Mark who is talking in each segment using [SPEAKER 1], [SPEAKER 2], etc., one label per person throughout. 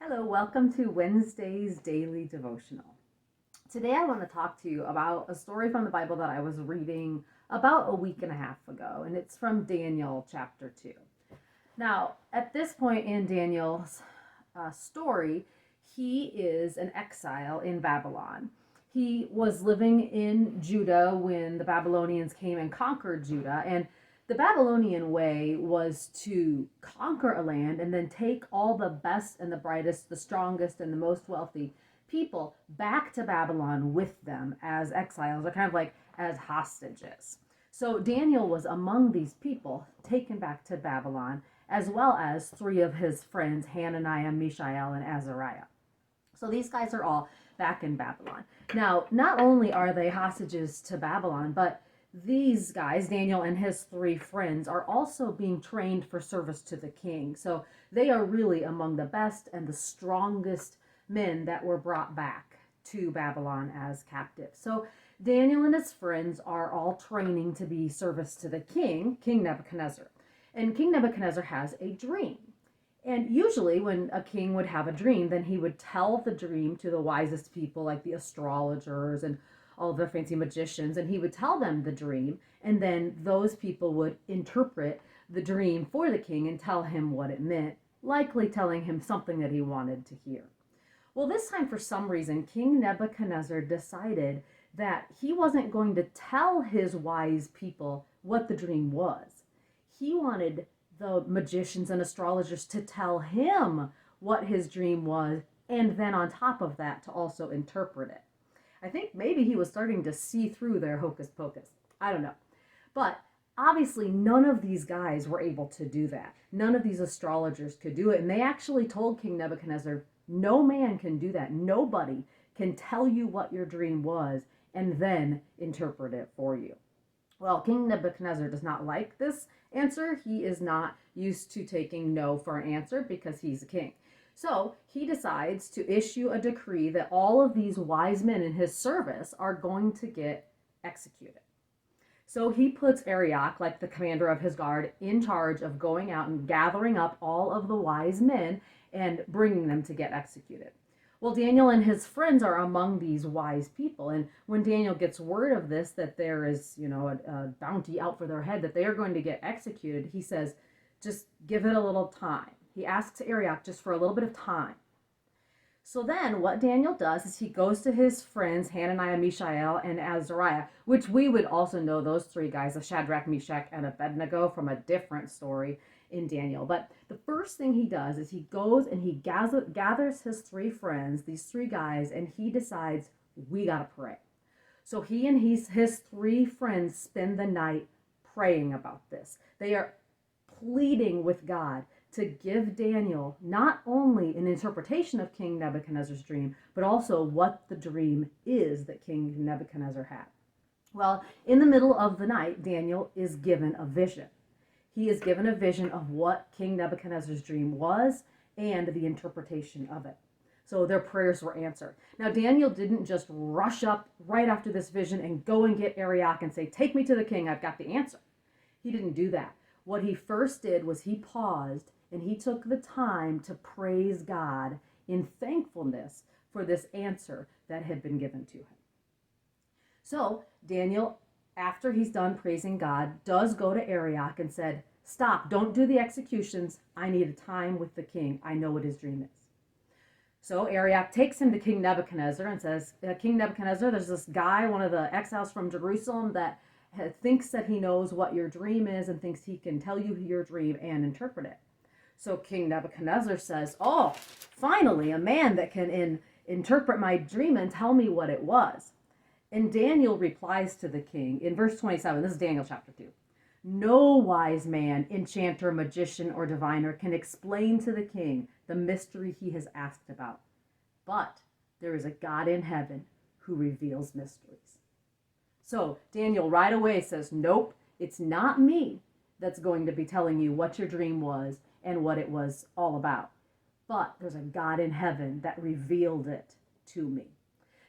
[SPEAKER 1] Hello, welcome to Wednesday's Daily Devotional. Today I want to talk to you about a story from the Bible that I was reading about a week and a half ago, and it's from Daniel chapter 2. Now, at this point in Daniel's story, he is an exile in Babylon. He was living in Judah when the Babylonians came and conquered Judah, and the Babylonian way was to conquer a land and then take all the best and the brightest, the strongest and the most wealthy people back to Babylon with them as exiles, or kind of like as hostages. So Daniel was among these people taken back to Babylon, as well as three of his friends, Hananiah, Mishael, and Azariah. So these guys are all back in Babylon. Now, not only are they hostages to Babylon, but these guys, Daniel and his three friends, are also being trained for service to the king. So they are really among the best and the strongest men that were brought back to Babylon as captives. So Daniel and his friends are all training to be service to the king, King Nebuchadnezzar. And King Nebuchadnezzar has a dream. And usually when a king would have a dream, then he would tell the dream to the wisest people, like the astrologers and all the fancy magicians, and he would tell them the dream, and then those people would interpret the dream for the king and tell him what it meant, likely telling him something that he wanted to hear. Well, this time, for some reason, King Nebuchadnezzar decided that he wasn't going to tell his wise people what the dream was. He wanted the magicians and astrologers to tell him what his dream was, and then on top of that, to also interpret it. I think maybe he was starting to see through their hocus pocus. I don't know. But obviously, none of these guys were able to do that. None of these astrologers could do it. And they actually told King Nebuchadnezzar, no man can do that. Nobody can tell you what your dream was and then interpret it for you. Well, King Nebuchadnezzar does not like this answer. He is not used to taking no for an answer because he's a king. So he decides to issue a decree that all of these wise men in his service are going to get executed. So he puts Arioch, like the commander of his guard, in charge of going out and gathering up all of the wise men and bringing them to get executed. Well, Daniel and his friends are among these wise people. And when Daniel gets word of this, that there is, a bounty out for their head, that they are going to get executed, he says, just give it a little time. He asks Arioch just for a little bit of time. So then what Daniel does is he goes to his friends, Hananiah, Mishael, and Azariah, which we would also know those three guys, of Shadrach, Meshach, and Abednego, from a different story in Daniel. But the first thing he does is he goes and he gathers his three friends, these three guys, and he decides, we got to pray. So he and his three friends spend the night praying about this. They are pleading with God to give Daniel not only an interpretation of King Nebuchadnezzar's dream, but also what the dream is that King Nebuchadnezzar had. Well, in the middle of the night, Daniel is given a vision. He is given a vision of what King Nebuchadnezzar's dream was and the interpretation of it. So their prayers were answered. Now, Daniel didn't just rush up right after this vision and go and get Arioch and say, take me to the king, I've got the answer. He didn't do that. What he first did was he paused and he took the time to praise God in thankfulness for this answer that had been given to him. So Daniel, after he's done praising God, does go to Arioch and said, stop, don't do the executions. I need a time with the king. I know what his dream is. So Arioch takes him to King Nebuchadnezzar and says, King Nebuchadnezzar, there's this guy, one of the exiles from Jerusalem, that thinks that he knows what your dream is and thinks he can tell you your dream and interpret it. So King Nebuchadnezzar says, oh, finally, a man that can interpret my dream and tell me what it was. And Daniel replies to the king in verse 27. This is Daniel chapter 2. No wise man, enchanter, magician, or diviner can explain to the king the mystery he has asked about. But there is a God in heaven who reveals mysteries. So Daniel right away says, nope, it's not me that's going to be telling you what your dream was and what it was all about. But there's a God in heaven that revealed it to me.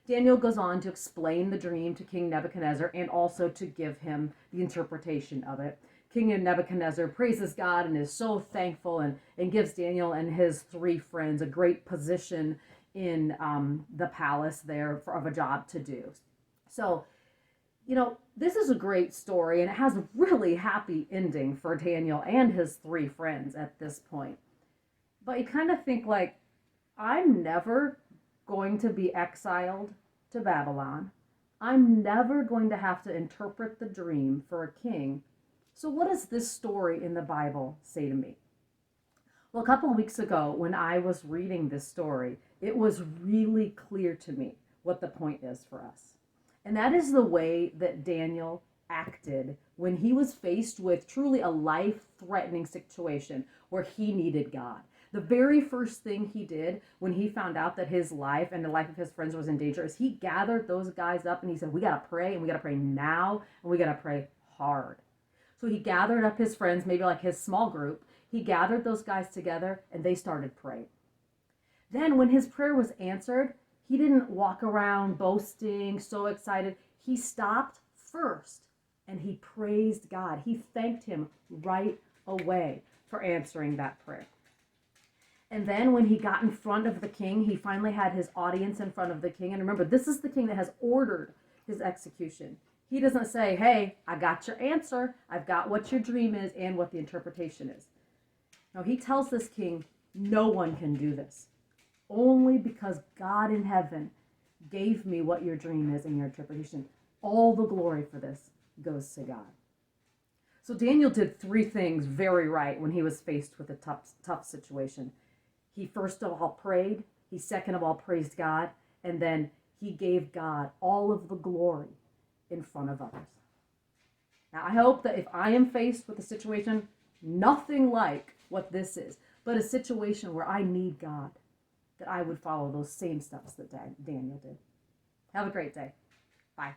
[SPEAKER 1] Daniel goes on to explain the dream to King Nebuchadnezzar and also to give him the interpretation of it. King Nebuchadnezzar praises God and is so thankful and gives Daniel and his three friends a great position in the palace there of a job to do. So, this is a great story, and it has a really happy ending for Daniel and his three friends at this point. But you kind of think, like, I'm never going to be exiled to Babylon. I'm never going to have to interpret the dream for a king. So, what does this story in the Bible say to me? Well, a couple of weeks ago, when I was reading this story, it was really clear to me what the point is for us. And that is the way that Daniel acted when he was faced with truly a life-threatening situation where he needed God. The very first thing he did when he found out that his life and the life of his friends was in danger is he gathered those guys up and he said, we got to pray, and we got to pray now, and we got to pray hard. So he gathered up his friends, maybe like his small group. He gathered those guys together and they started praying. Then when his prayer was answered, he didn't walk around boasting, so excited. He stopped first and he praised God. He thanked him right away for answering that prayer. And then when he got in front of the king, he finally had his audience in front of the king. And remember, this is the king that has ordered his execution. He doesn't say, hey, I got your answer. I've got what your dream is and what the interpretation is. No, he tells this king, no one can do this. Only because God in heaven gave me what your dream is and your interpretation. All the glory for this goes to God. So Daniel did three things very right when he was faced with a tough situation. He first of all prayed. He second of all praised God. And then he gave God all of the glory in front of others. Now, I hope that if I am faced with a situation, nothing like what this is, but a situation where I need God, that I would follow those same steps that Daniel did. Have a great day. Bye.